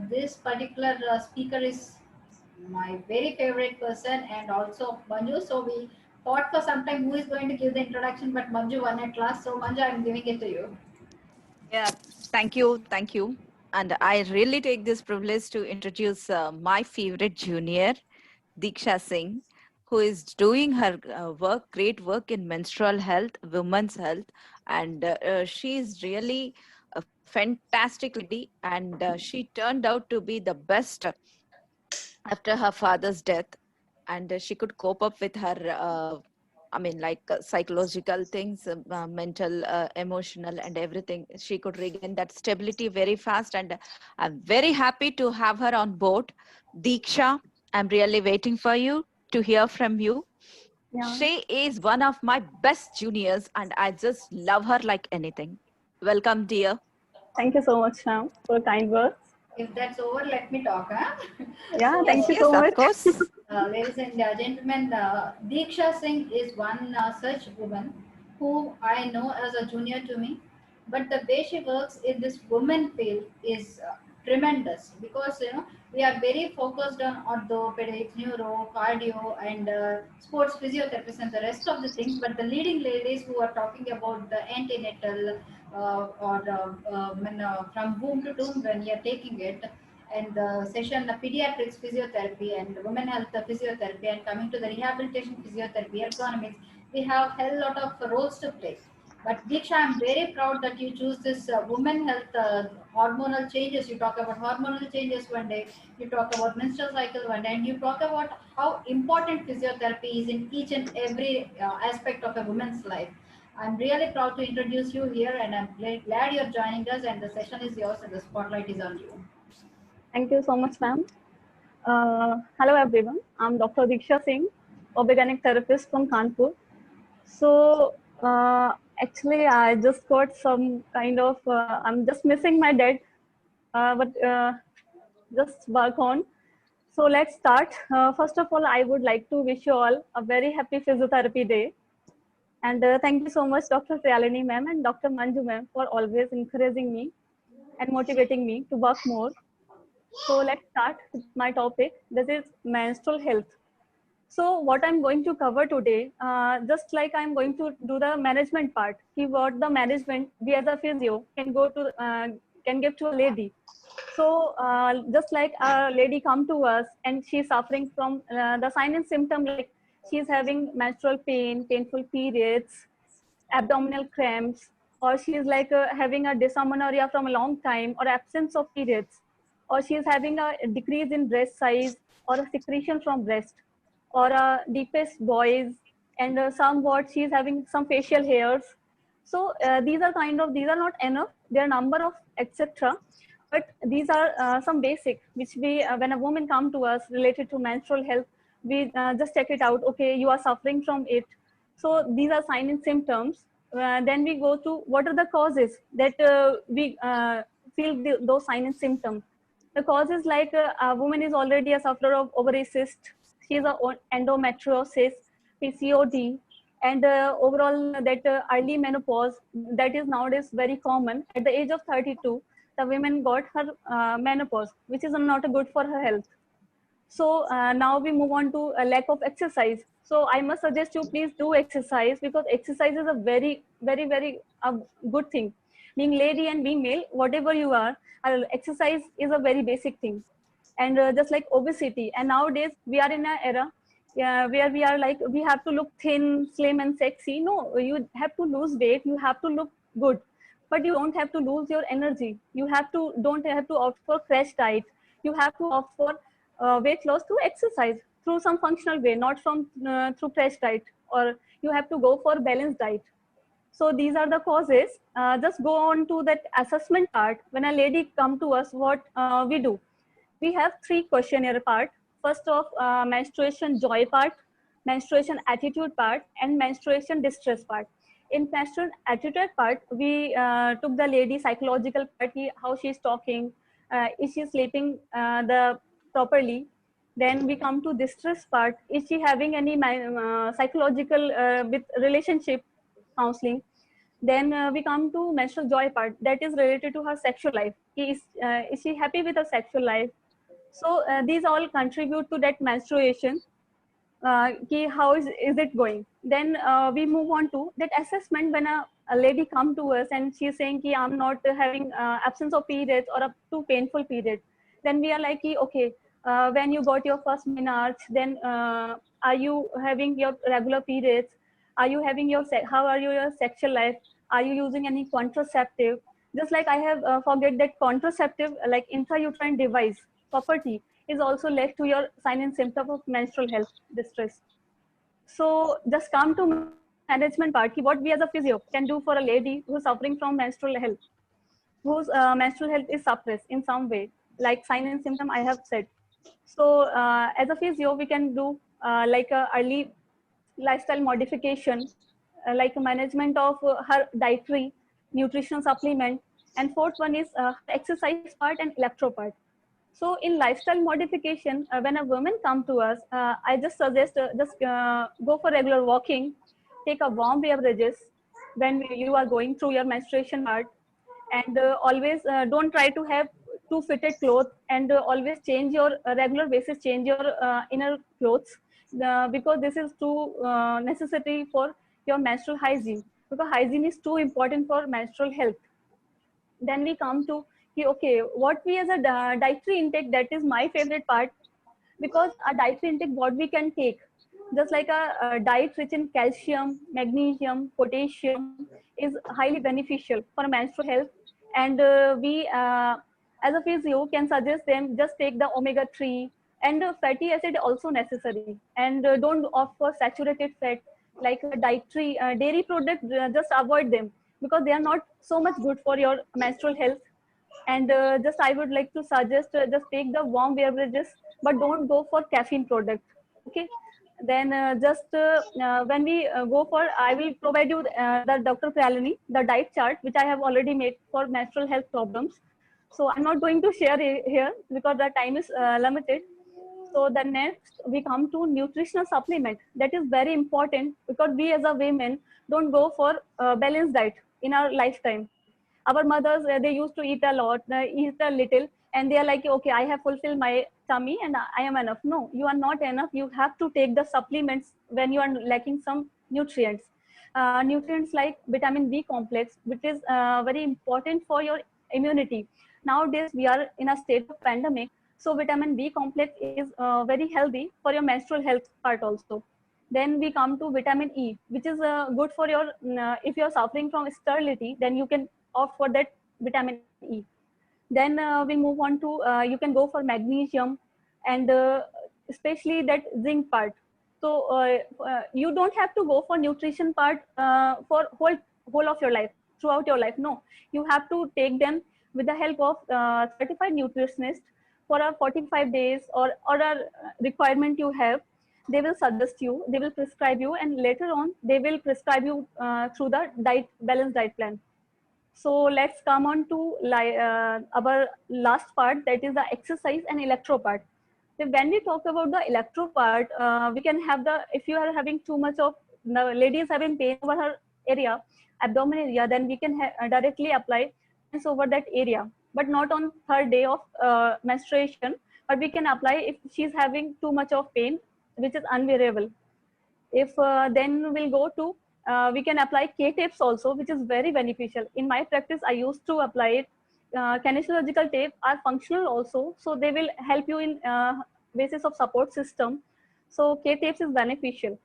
This particular speaker is my very favorite person and also Manju. So we thought for some time who is going to give the introduction, but Manju won at last. So Manju, I'm giving it to you. Yeah, thank you, thank you. And I really take this privilege to introduce my favorite junior, Diksha Singh, who is doing her work, great work in menstrual health, women's health, and she is really a fantastic lady. And she turned out to be the best after her father's death, and she could cope up with her psychological things, mental, emotional, and everything. She could regain that stability very fast, and I'm very happy to have her on board. Diksha, I'm really waiting for you to hear from you. Yeah, She is one of my best juniors, and I just love her like anything. Welcome, dear. thank you so much, Sham, for kind words. If that's over, let me talk. Huh? Yeah, So, thank Yes, you yes, so of much. course. ladies and gentlemen, Diksha Singh is one such woman who I know as a junior to me. But the way she works in this woman field is tremendous because we are very focused on orthopedics, neuro, cardio, and sports physiotherapists and the rest of the things. But the leading ladies who are talking about the antenatal from womb to tomb when you are taking it, and the session the pediatrics physiotherapy and women health physiotherapy, and coming to the rehabilitation physiotherapy ergonomics, we have a lot of roles to play. But Diksha, I'm very proud that you choose this women health hormonal changes. You talk about hormonal changes one day, you talk about menstrual cycle one day, and you talk about how important physiotherapy is in each and every aspect of a woman's life. I'm really proud to introduce you here, and I'm glad you're joining us. And the session is yours, and the spotlight is on you. Thank you so much, ma'am. Hello, everyone. I'm Dr. Diksha Singh, organic therapist from Kanpur. So, actually, I just got some kind of, I'm just missing my dad, but just work on. So, let's start. First of all, I would like to wish you all a very happy Physiotherapy Day. And thank you so much, Dr. Priyalini ma'am and Dr. Manju ma'am, for always encouraging me and motivating me to work more. So let's start with my topic. This is menstrual health. So what I'm going to cover today, just like I'm going to do the management part, see what the management we as a physio can go to, can give to a lady. So just like a lady come to us and she's suffering from the sign and symptom, like she's having menstrual pain, painful periods, abdominal cramps, or she's like having a dysmenorrhea from a long time, or absence of periods, or she's having a decrease in breast size, or a secretion from breast, or a deepest voice, and somewhat she's having some facial hairs. So these are kind of, these are not enough. There are number of etc. But these are some basic which we, when a woman come to us related to menstrual health, we just check it out. Okay, you are suffering from it. So these are signs and symptoms. Then we go to what are the causes that we feel those signs and symptoms. The causes like a woman is already a sufferer of ovary cyst. She is a endometriosis, PCOD, and overall that early menopause that is nowadays very common. At the age of 32, the women got her menopause, which is not good for her health. So now we move on to a lack of exercise. So I must suggest you please do exercise, because exercise is a very, very, very good thing. Being lady and being male, whatever you are, exercise is a very basic thing. And just like obesity, and nowadays we are in an era where we are like, we have to look thin, slim, and sexy. No, you have to lose weight. You have to look good, but you don't have to lose your energy. You have to don't have to opt for crash diet. You have to opt for weight loss through exercise, through some functional way, not from through crash diet, or you have to go for balanced diet. So these are the causes. Just go on to that assessment part. When a lady come to us, what we do? We have three questionnaire part. First of menstruation joy part, menstruation attitude part, and menstruation distress part. In menstruation attitude part, we took the lady psychological part, how she's talking, is she sleeping the properly. Then we come to distress part, is she having any psychological with relationship counseling. Then we come to menstrual joy part, that is related to her sexual life. Is she happy with her sexual life? So these all contribute to that menstruation. How is it going? Then we move on to that assessment. When a lady come to us and she's saying ki I'm not having absence of periods or a too painful period, then we are like ki, okay, when you got your first menarche, then are you having your regular periods? Are you having your how are your sexual life? Are you using any contraceptive? Just like I have forget that contraceptive, like intrauterine device property, is also led to your sign and symptom of menstrual health distress. So just come to management part, what we as a physio can do for a lady who's suffering from menstrual health, whose menstrual health is suppressed in some way, like sign and symptom I have said. So as a physio, we can do like a early lifestyle modification, like a management of her dietary, nutritional supplement, and fourth one is exercise part and electro part. So in lifestyle modification, when a woman come to us, I just suggest just go for regular walking, take a warm beverages when you are going through your menstruation part, and always don't try to have too fitted clothes, and always change your regular basis, change your inner clothes, because this is too necessary for your menstrual hygiene, because hygiene is too important for menstrual health. Then we come to okay, what we as a dietary intake, that is my favorite part, because a dietary intake what we can take, just like a diet rich in calcium, magnesium, potassium is highly beneficial for menstrual health. And we as a physio can suggest them just take the omega-3, and fatty acid also necessary, and don't opt for saturated fat like dietary dairy product, just avoid them because they are not so much good for your menstrual health. And just I would like to suggest just take the warm beverages, but don't go for caffeine product. Okay. Then just when we go for, I will provide you the Dr. Pralini, the diet chart, which I have already made for menstrual health problems. So I'm not going to share it here because the time is limited. So the next we come to nutritional supplement. That is very important because we as a women don't go for balanced diet in our lifetime. Our mothers, they used to eat a lot, eat a little, and they are like, okay, I have fulfilled my tummy and I am enough. No, you are not enough. You have to take the supplements when you are lacking some nutrients. Nutrients like vitamin B complex, which is very important for your immunity. Nowadays, we are in a state of pandemic, so vitamin B complex is very healthy for your menstrual health part also. Then we come to vitamin E, which is good for your, if you're suffering from sterility, then you can opt for that vitamin E. Then we'll move on to, you can go for magnesium, and especially that zinc part. So you don't have to go for nutrition part for whole of your life, throughout your life. No, you have to take them with the help of certified nutritionist for a 45 days or a requirement you have. They will suggest you, they will prescribe you, and later on they will prescribe you through the balanced diet plan. So let's come on to our last part, that is the exercise and electro part. So when we talk about the electro part, we can have the, if you are having too much of, the lady is having pain over her area, abdomen area, then we can directly apply this over that area, but not on her day of menstruation, but we can apply if she's having too much of pain, which is unbearable. If then we'll go to, we can apply K-tapes also, which is very beneficial. In my practice, I used to apply it. Kinesiological tape are functional also, so they will help you in basis of support system. So K-tapes is beneficial.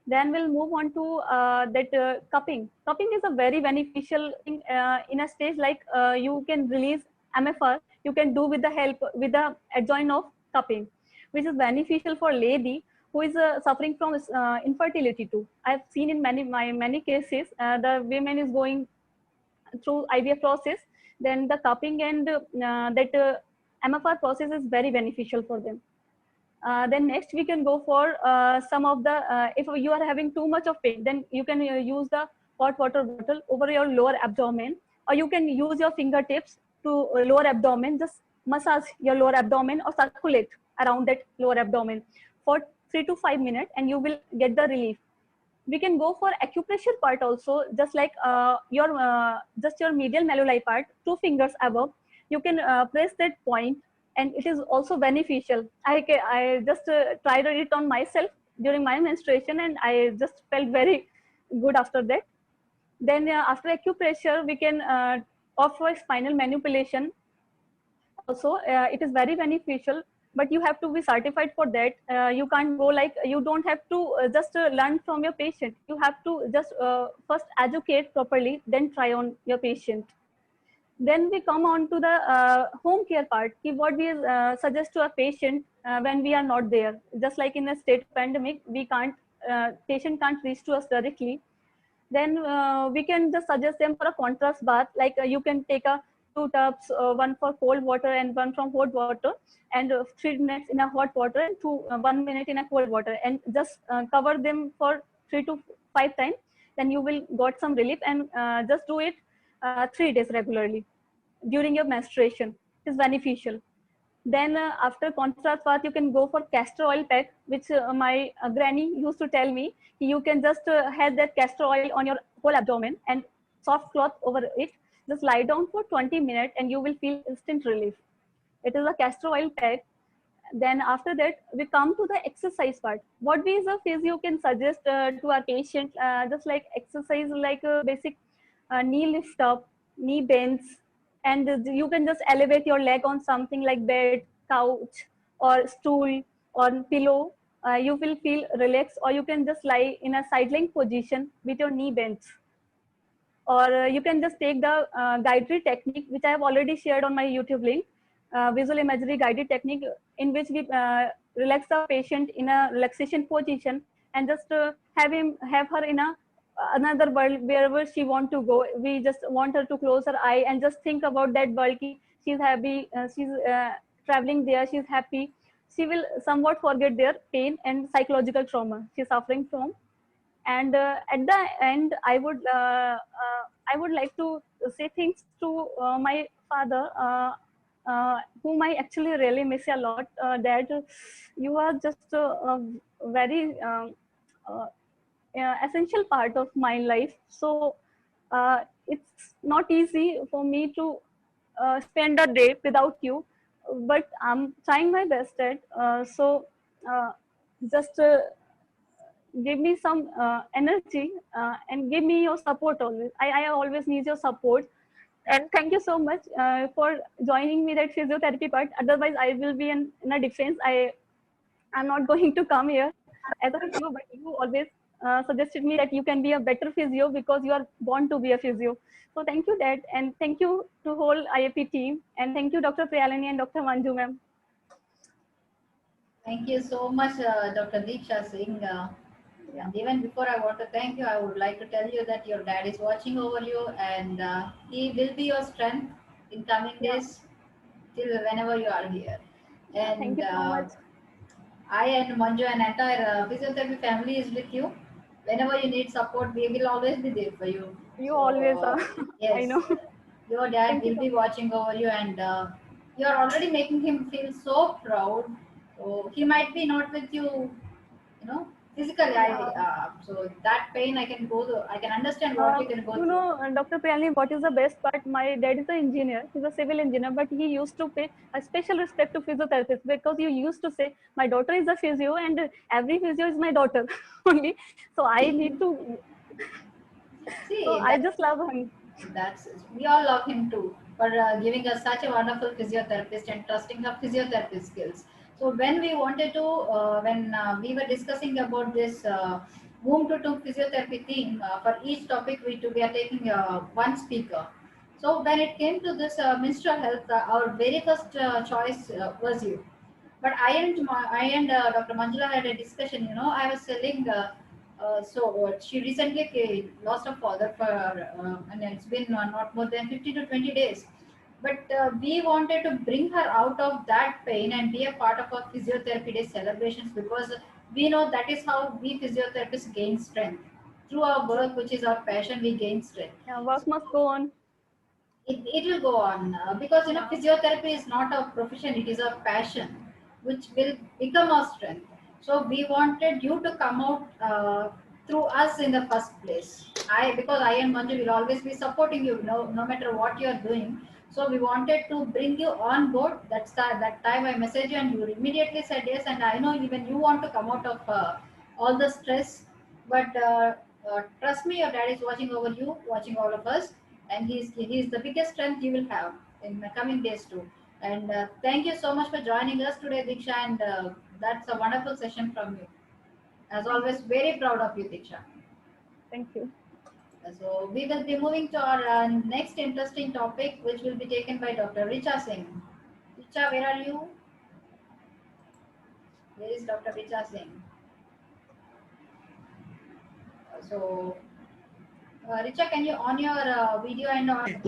Then we'll move on to that cupping. Cupping is a very beneficial thing in a stage like you can release MFR. You can do with the help, with the adjoint of cupping, which is beneficial for lady who is suffering from infertility too. I've seen in many cases the women is going through IVF process, then the cupping and that MFR process is very beneficial for them. Then next we can go for some of the, if you are having too much of pain, then you can use the hot water bottle over your lower abdomen, or you can use your fingertips to lower abdomen, just massage your lower abdomen or circulate around that lower abdomen for 3 to 5 minutes, and you will get the relief. we can go for acupressure part also, just like your medial malleoli part, 2 fingers above. You can press that point, and it is also beneficial. I just tried it on myself during my menstruation, and I just felt very good after that. Then after acupressure, we can offer spinal manipulation. Also, it is very beneficial, but you have to be certified for that. You can't go like, you don't have to just learn from your patient. You have to just first educate properly, then try on your patient. Then we come on to the home care part. What we suggest to a patient when we are not there. Just like in a state of pandemic, we can't, patient can't reach to us directly. Then we can just suggest them for a contrast bath. Like you can take a 2 tubs, one for cold water and one from hot water, and 3 minutes in a hot water and 1 minute in a cold water, and just cover them for 3 to 5 times. Then you will got some relief, and just do it 3 days regularly during your menstruation. It is beneficial. Then after contrast bath, you can go for castor oil pack, which my granny used to tell me. You can just have that castor oil on your whole abdomen and soft cloth over it. Just lie down for 20 minutes and you will feel instant relief. It is a castor oil pack. Then after that, we come to the exercise part. What ways of physio can suggest to our patient? Just like exercise, like basic knee lift up, knee bends, and you can just elevate your leg on something like bed, couch, or stool, or pillow. You will feel relaxed, or you can just lie in a side lying position with your knee bent. Or you can just take the guided technique, which I have already shared on my YouTube link, visual imagery guided technique, in which we relax the patient in a relaxation position, and just have her in a another world wherever she want to go. We just want her to close her eye and just think about that world. She's happy, she's traveling there, she's happy. She will somewhat forget their pain and psychological trauma she's suffering from. And at the end, I would like to say things to my father, whom I actually really miss a lot. Dad, you are just a very uh, essential part of my life. So it's not easy for me to spend a day without you, but I'm trying my best at. Uh, just give me some energy and give me your support always. I always need your support. And thank you so much for joining me that physiotherapy part. Otherwise, I will be in a defense. I'm not going to come here as a physio, but you always suggested me that you can be a better physio because you are born to be a physio. So thank you, Dad, and thank you to whole IAP team, and thank you, Dr. Priyalini and Dr. Manju, ma'am. Thank you so much, Dr. Deeksha Singh. And even before I want to thank you, I would like to tell you that your dad is watching over you, and he will be your strength in coming days till whenever you are here. And Thank you so much. I and Manju and entire physiotherapy family is with you. Whenever you need support, we will always be there for you. You always are. Yes, I know. your dad Thank you will so be much. watching over you, and you are already making him feel so proud. So he might be not with you, physically. Yeah. So that pain I can go through. I can understand what you can go through. Dr. Priyalini, what is the best part? My dad is an engineer. He's a civil engineer, but he used to pay a special respect to physiotherapists because you used to say, my daughter is a physio and every physio is my daughter only. So I need to, so See, I just love him. that's we all love him too for giving us such a wonderful physiotherapist and trusting her physiotherapy skills. So when we wanted to, when we were discussing about this womb to tomb physiotherapy theme, for each topic we are taking one speaker. So when it came to this menstrual health, our very first choice was you. But I and Dr. Manjula had a discussion. I was telling. She recently lost her father and it's been not more than 50 to 20 days. But we wanted to bring her out of that pain and be a part of our physiotherapy day celebrations, because we know that is how we physiotherapists gain strength. Through our work, which is our passion, we gain strength. Yeah, work must go on. It will go on because Yeah. physiotherapy is not a profession, it is a passion which will become our strength. So we wanted you to come out through us in the first place. Because I and Manju will always be supporting you, no matter what you are doing. So we wanted to bring you on board. That time I messaged you and you immediately said yes. And I know even you want to come out of all the stress. But trust me, your dad is watching over you, watching all of us, and he's the biggest strength you will have in the coming days too. And thank you so much for joining us today, Diksha. And that's a wonderful session from you. As always, very proud of you, Diksha. Thank you. So we will be moving to our next interesting topic, which will be taken by Dr. Richa Singh. Richa, where are you? Where is Dr. Richa Singh? So, Richa, can you on your video and on